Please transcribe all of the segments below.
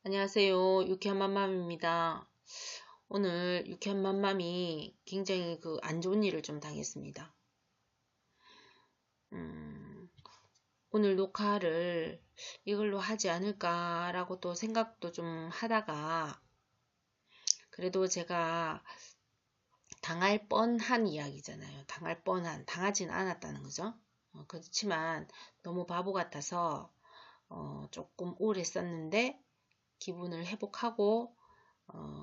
안녕하세요. 유쾌한 맘맘입니다. 오늘 유쾌한 맘맘이 굉장히 안 좋은 일을 좀 당했습니다. 오늘 녹화를 이걸로 하지 않을까라고 또 생각도 좀 하다가 그래도 제가 당할 뻔한 이야기잖아요. 당하진 않았다는 거죠. 그렇지만 너무 바보 같아서 조금 우울했었는데 기분을 회복하고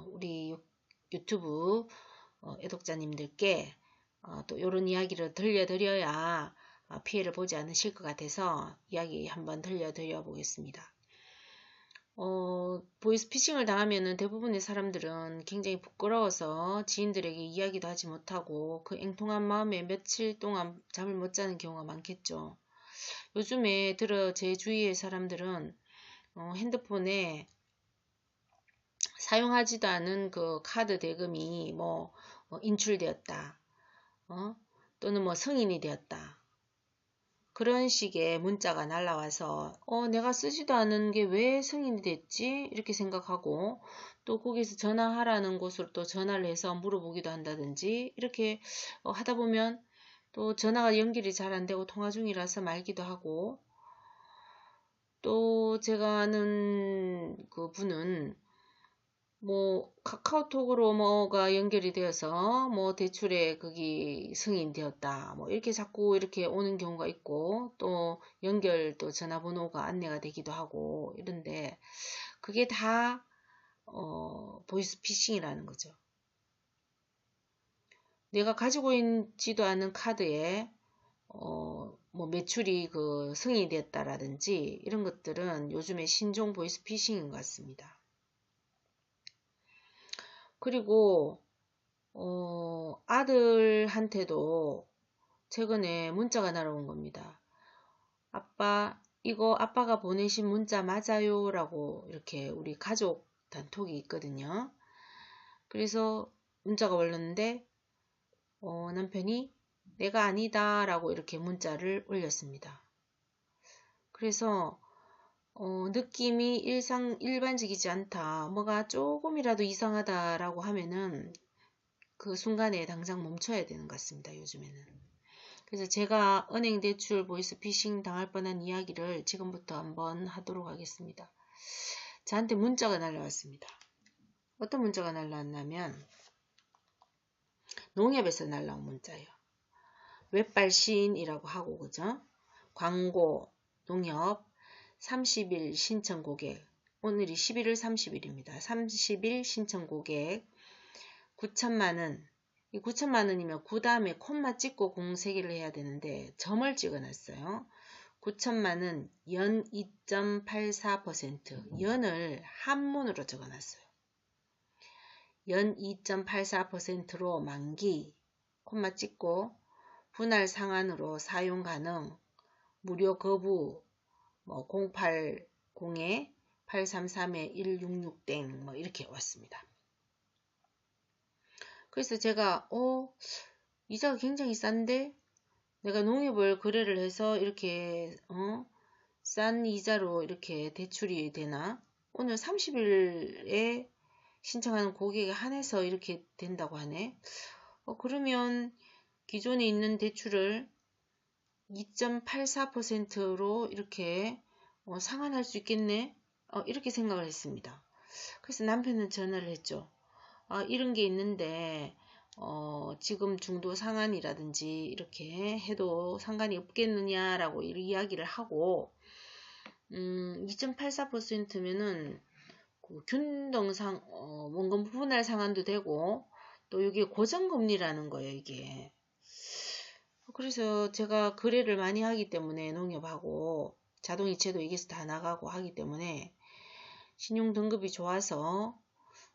우리 유튜브 애독자님들께 또 이런 이야기를 들려드려야 피해를 보지 않으실 것 같아서 이야기 한번 들려드려 보겠습니다. 보이스피싱을 당하면 대부분의 사람들은 굉장히 부끄러워서 지인들에게 이야기도 하지 못하고 그 앵통한 마음에 며칠 동안 잠을 못 자는 경우가 많겠죠. 요즘에 들어 제 주위의 사람들은 핸드폰에 사용하지도 않은 그 카드 대금이 인출되었다. 또는 승인이 되었다. 그런 식의 문자가 날라와서 내가 쓰지도 않은 게 왜 승인이 됐지? 이렇게 생각하고 또 거기서 전화하라는 곳으로 또 전화를 해서 물어보기도 한다든지 이렇게 하다 보면 또 전화가 연결이 잘 안 되고 통화 중이라서 말기도 하고 또 제가 아는 그 분은 카카오톡으로 뭐가 연결이 되어서 대출에 거기 승인되었다. 이렇게 자꾸 이렇게 오는 경우가 있고 또 또 전화번호가 안내가 되기도 하고 이런데 그게 다 보이스피싱이라는 거죠. 내가 가지고 있지도 않은 카드에 매출이 승인이 됐다라든지 이런 것들은 요즘에 신종 보이스피싱인 것 같습니다. 그리고 아들한테도 최근에 문자가 날아온 겁니다. 아빠, 이거 아빠가 보내신 문자 맞아요? 라고 이렇게 우리 가족 단톡이 있거든요. 그래서 문자가 올랐는데 남편이 내가 아니다 라고 이렇게 문자를 올렸습니다. 그래서 느낌이 일반적이지 않다. 뭐가 조금이라도 이상하다라고 하면은 그 순간에 당장 멈춰야 되는 것 같습니다. 요즘에는. 그래서 제가 은행 대출 보이스피싱 당할 뻔한 이야기를 지금부터 한번 하도록 하겠습니다. 저한테 문자가 날라왔습니다. 어떤 문자가 날라왔냐면 농협에서 날라온 문자예요. 웹발신이라고 하고 그죠? 광고 농협 30일 신청 고객 오늘이 11월 30일입니다. 30일 신청 고객 9천만원 이 9천만원이면 9 다음에 콤마 찍고 공세기를 해야 되는데 점을 찍어놨어요. 9천만원 연 2.84% 연을 한문으로 적어놨어요. 연 2.84%로 만기 콤마 찍고 분할 상환으로 사용 가능 무료 거부 080-833-166땡 이렇게 왔습니다. 그래서 제가 이자가 굉장히 싼데 내가 농협을 거래를 해서 이렇게 싼 이자로 이렇게 대출이 되나? 오늘 30일에 신청하는 고객에 한해서 이렇게 된다고 하네. 그러면 기존에 있는 대출을 2.84%로 이렇게 상환할 수 있겠네? 이렇게 생각을 했습니다. 그래서 남편은 전화를 했죠. 이런 게 있는데 지금 중도 상한이라든지 이렇게 해도 상관이 없겠느냐라고 이야기를 하고 2.84%면은 균등상 원금 분할 상환도 되고 또 이게 고정금리라는 거예요. 이게 그래서 제가 거래를 많이 하기 때문에 농협하고 자동이체도 이게서 다 나가고 하기 때문에 신용 등급이 좋아서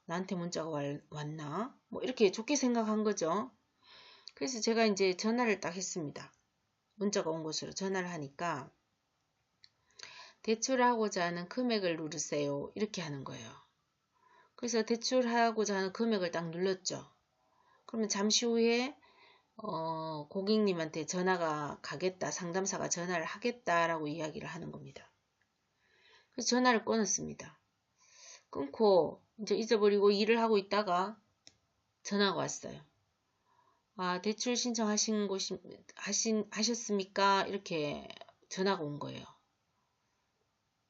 나한테 문자가 왔나? 이렇게 좋게 생각한 거죠. 그래서 제가 이제 전화를 딱 했습니다. 문자가 온 곳으로 전화를 하니까 대출하고자 하는 금액을 누르세요. 이렇게 하는 거예요. 그래서 대출하고자 하는 금액을 딱 눌렀죠. 그러면 잠시 후에 고객님한테 전화가 가겠다. 상담사가 전화를 하겠다라고 이야기를 하는 겁니다. 그래서 전화를 끊었습니다. 끊고 이제 잊어버리고 일을 하고 있다가 전화가 왔어요. 아, 대출 신청하신 곳이 하셨습니까? 이렇게 전화가 온 거예요.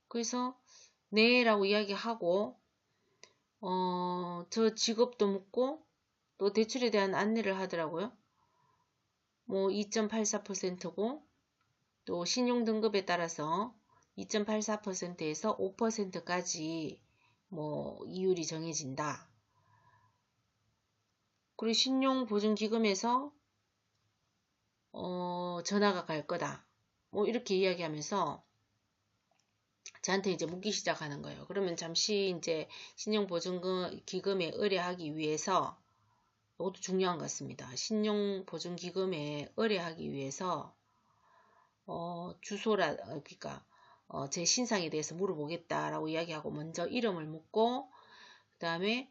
그래서 네라고 이야기하고 저 직업도 묻고 또 대출에 대한 안내를 하더라고요. 뭐 2.84%고 또 신용등급에 따라서 2.84%에서 5%까지 뭐 이율이 정해진다. 그리고 신용보증기금에서 전화가 갈 거다. 뭐 이렇게 이야기하면서 저한테 이제 묻기 시작하는 거예요. 그러면 잠시 이제 신용보증기금에 의뢰하기 위해서 이것도 중요한 것 같습니다. 신용보증기금에 의뢰하기 위해서 주소라 그러니까 제 신상에 대해서 물어보겠다라고 이야기하고 먼저 이름을 묻고 그 다음에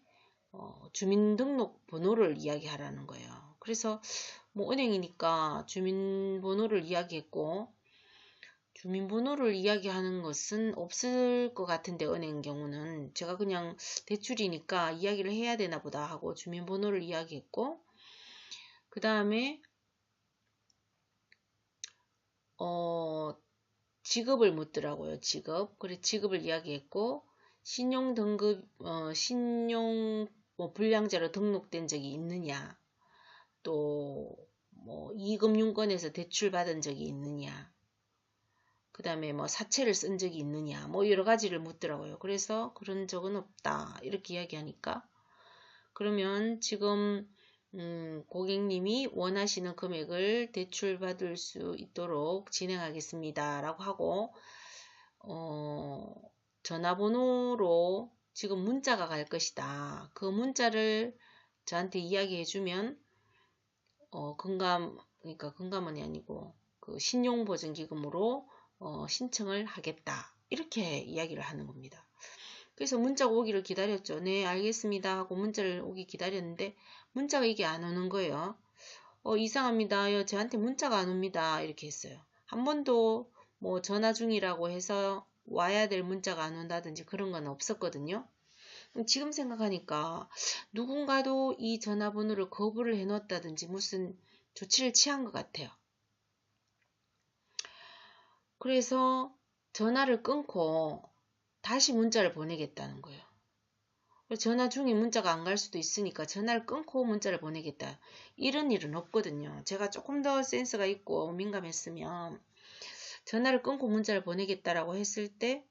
주민등록번호를 이야기하라는 거예요. 그래서 뭐 은행이니까 주민번호를 이야기했고 주민번호를 이야기하는 것은 없을 것 같은데 은행 경우는 제가 그냥 대출이니까 이야기를 해야 되나 보다 하고 주민번호를 이야기했고 그 다음에 직업을 묻더라고요. 직업. 그래 직업을 이야기했고 신용 등급 신용 뭐 불량자로 등록된 적이 있느냐 또 뭐 이금융권에서 대출 받은 적이 있느냐 그 다음에 뭐 사채를 쓴 적이 있느냐 뭐 여러 가지를 묻더라고요. 그래서 그런 적은 없다 이렇게 이야기하니까 그러면 지금 고객님이 원하시는 금액을 대출받을 수 있도록 진행하겠습니다 라고 하고 전화번호로 지금 문자가 갈 것이다. 그 문자를 저한테 이야기해 주면 그러니까 금감원이 아니고 그 신용보증기금으로 신청을 하겠다. 이렇게 이야기를 하는 겁니다. 그래서 문자가 오기를 기다렸죠. 네, 알겠습니다 하고 문자를 오기 기다렸는데 문자가 이게 안 오는 거예요. 이상합니다. 저한테 문자가 안 옵니다. 이렇게 했어요. 한 번도 뭐 전화 중이라고 해서 와야 될 문자가 안 온다든지 그런 건 없었거든요. 지금 생각하니까 누군가도 이 전화번호를 거부를 해놓았다든지 무슨 조치를 취한 것 같아요. 그래서 전화를 끊고 다시 문자를 보내겠다는 거예요. 전화 중에 문자가 안 갈 수도 있으니까 전화를 끊고 문자를 보내겠다. 이런 일은 없거든요. 제가 조금 더 센스가 있고 민감했으면 전화를 끊고 문자를 보내겠다라고 했을 때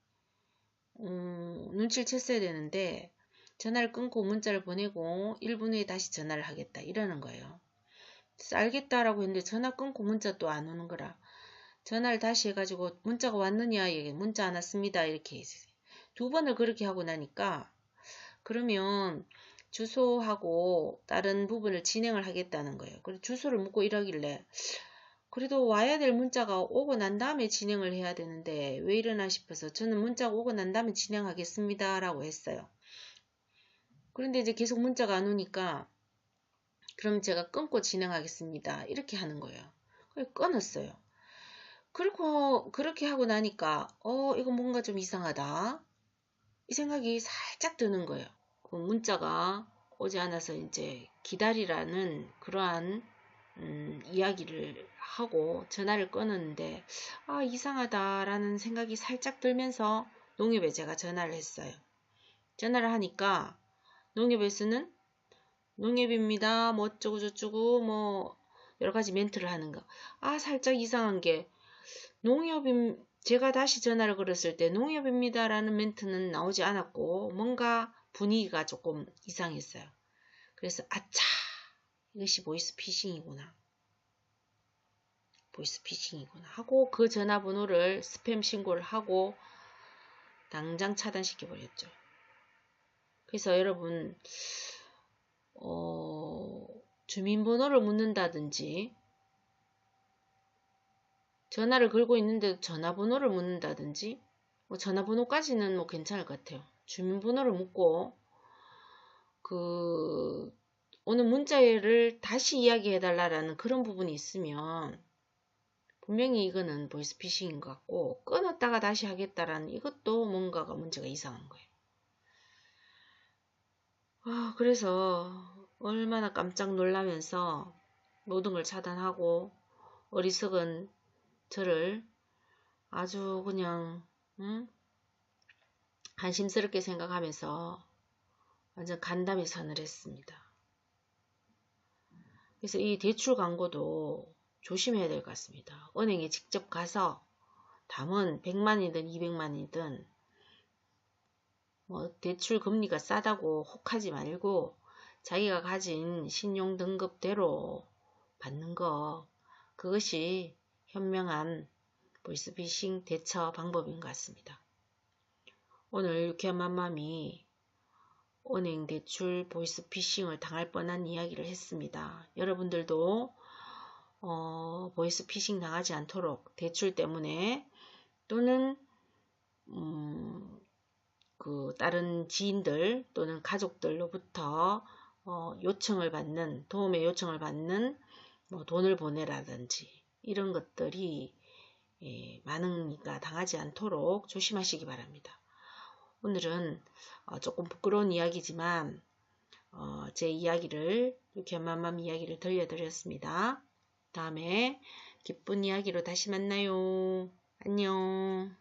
눈치를 챘어야 되는데 전화를 끊고 문자를 보내고 1분 후에 다시 전화를 하겠다 이러는 거예요. 그래서 알겠다라고 했는데 전화 끊고 문자 또 안 오는 거라 전화를 다시 해가지고 문자가 왔느냐 얘기 문자 안 왔습니다 이렇게 했어요. 2번을 그렇게 하고 나니까 그러면 주소하고 다른 부분을 진행을 하겠다는 거예요. 그리고 주소를 묻고 이러길래 그래도 와야 될 문자가 오고 난 다음에 진행을 해야 되는데 왜 이러나 싶어서 저는 문자가 오고 난 다음에 진행하겠습니다 라고 했어요. 그런데 이제 계속 문자가 안 오니까 그럼 제가 끊고 진행하겠습니다 이렇게 하는 거예요. 그래서 끊었어요. 그리고 그렇게 하고 나니까 이거 뭔가 좀 이상하다 이 생각이 살짝 드는 거예요. 그 문자가 오지 않아서 이제 기다리라는 그러한 이야기를 하고 전화를 끊었는데 이상하다라는 생각이 살짝 들면서 농협에 제가 전화를 했어요. 전화를 하니까 농협에서는 농협입니다. 뭐 어쩌고 저쩌고 뭐 여러 가지 멘트를 하는 거. 살짝 이상한 게 제가 다시 전화를 걸었을 때 농협입니다 라는 멘트는 나오지 않았고 뭔가 분위기가 조금 이상했어요. 그래서 아차 이것이 보이스피싱이구나 하고 그 전화번호를 스팸 신고를 하고 당장 차단시켜 버렸죠. 그래서 여러분 주민번호를 묻는다든지 전화를 걸고 있는데도 전화번호를 묻는다든지 뭐 전화번호까지는 뭐 괜찮을 것 같아요. 주민번호를 묻고 오늘 문자를 다시 이야기해달라는 그런 부분이 있으면 분명히 이거는 보이스피싱인 것 같고 끊었다가 다시 하겠다라는 이것도 뭔가가 문제가 이상한 거예요. 그래서 얼마나 깜짝 놀라면서 모든 걸 차단하고 어리석은 저를 아주 그냥 한심스럽게 생각하면서 완전 간담회 선을 했습니다. 그래서 이 대출 광고도 조심해야 될 것 같습니다. 은행에 직접 가서 담은 100만이든 200만이든 뭐 대출 금리가 싸다고 혹하지 말고 자기가 가진 신용 등급대로 받는 거, 그것이 현명한 보이스피싱 대처 방법인 것 같습니다. 오늘 유쾌한 맘맘이 은행 대출 보이스피싱을 당할 뻔한 이야기를 했습니다. 여러분들도 보이스피싱 당하지 않도록 대출 때문에 또는 다른 지인들 또는 가족들로부터 요청을 받는, 도움의 요청을 받는 뭐 돈을 보내라든지 이런 것들이 많으니까 당하지 않도록 조심하시기 바랍니다. 오늘은 조금 부끄러운 이야기지만 제 이야기를, 유쾌한 맘맘 이야기를 들려드렸습니다. 다음에 기쁜 이야기로 다시 만나요. 안녕.